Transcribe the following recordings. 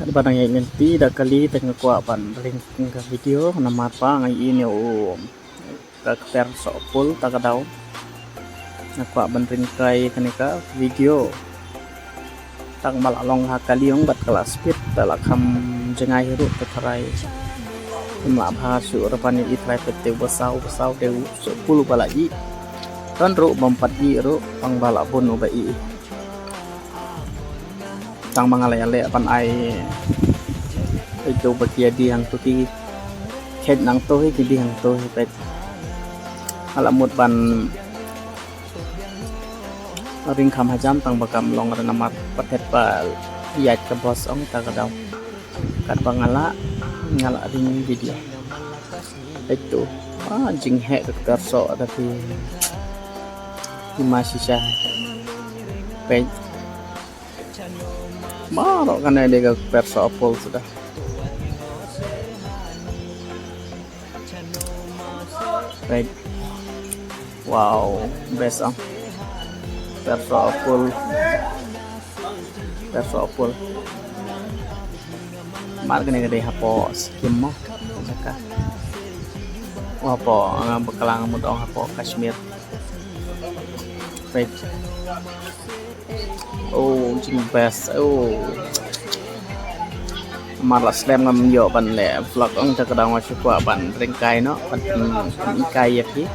Barang yang nanti dah kali tengah kuat pan ring ke video nama apa ngai ini karakter sopul tak kadau nak kuat ban ring kai kanika video tang malalong hakali yang bat kelas speed dalam kam jengai hiru tercerai ma bhasu rapani itrai pete basau deu 10 balai tan ru mempat ru pang balak bun ubai tang mangalai-alai pan ai itu bagia di yang tu ki khed nang to hi di yang to hi pet alamut ban ring kham hajam tang bakam long renamat patet bal yat ke bos ong ta kadau kat bangala ngala ring video itu jing he ke so tapi masih sah pet maro kan dia ke perso apol sudah baik wow best perso apol mar gane gede hapo skim mo saka wapo ang bakalang mo dong hapo Kashmir baik jing best malah slam ngam yo ban le vlog ong ta kadang masuk kwa ban ringkai no ban ikai yaki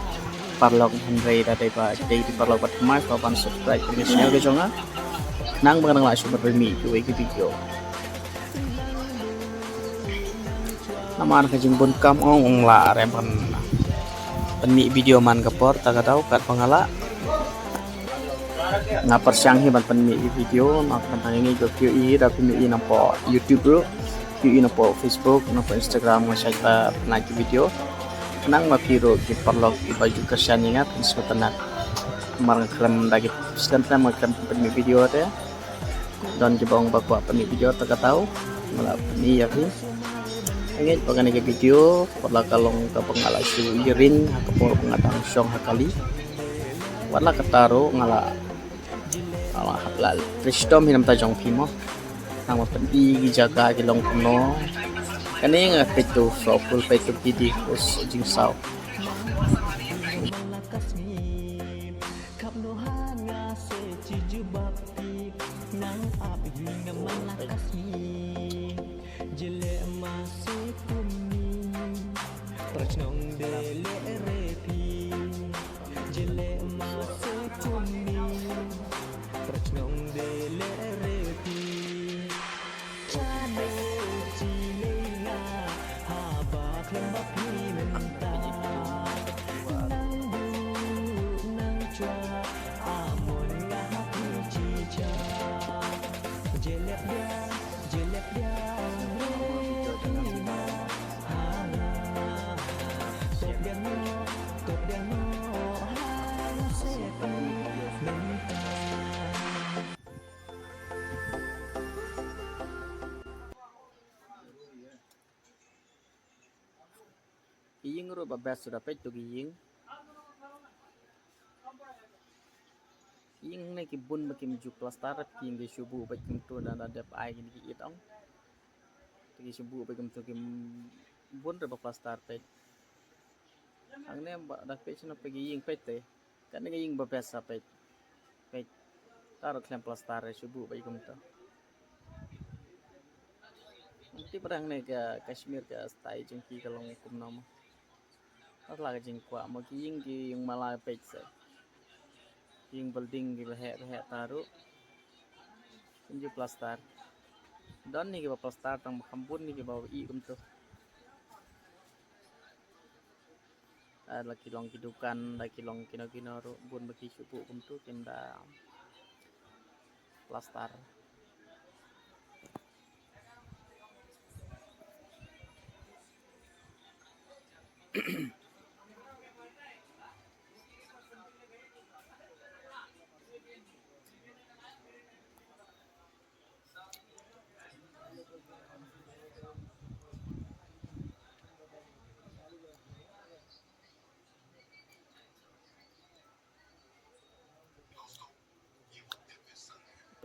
parlog handre da dai ba dai di parlog bat mas pa ban subscribe ke channel ke jonga nang bang la super remi ku video namar ka jing bun kam ong la rem ban penmi video man kapor ta kadau kat pangala na persiang hi ban penmi video nak tentang ini go QI da penmi nampo YouTube bro QI nampo Facebook nampo Instagram ngasai pa na video nang mapiro di perlog di baju kersan ingat isu tenak marang klem lagi sekarang makan penmi video ada dan jebong bakwa penmi video tak tahu malah penmi ya ki ingin bagan ke video perla kalong ke pengala su irin hakapor pengatang syong hakali wala kataro ngala ala haplal tristom hinam tajong pimo nang mapendi jaga gilong kuno kani nga peto sopul peto pidi us jing sao Iying ro babas sudah peto iying ne ki bun bakim ju plastarat ki nge subu bakim to na ada ai ni ki itong ki subu bakim to kim bun re plastar pet ang ne da pet na pegi iying pete kan ne iying babas sa pet taruh klem plastar re subu bakim to nanti perang ne ke Kashmir ke stai jengki kalong kum nama atla jing kwa mo ki yung mala pet sa yung building gi lehe taruh inju plastar don ni ki plastar tang kampun ni ki bawa i kum to laki long kidukan laki long kino ro bun baki supu kum to kinda plastar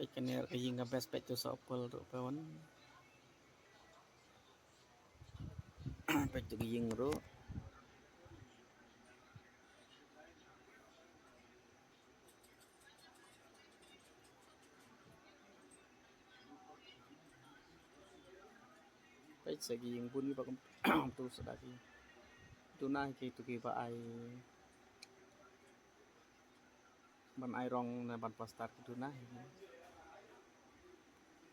Ikan air kaying nggak best pet to sopol do kawan Pait tu giyeng ro. Pait sa giyeng buni pa tu sa daki. Tunai ki tu ki ba ai ban ai rong na ban pastar ki tunai.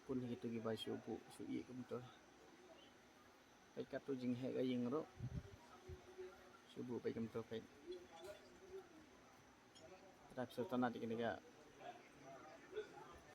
Pun gitu ki ba subu su i kum to. Pait ka tu jing he ga yeng ro. Subu pait kum to pait. Terap sultan di kini ga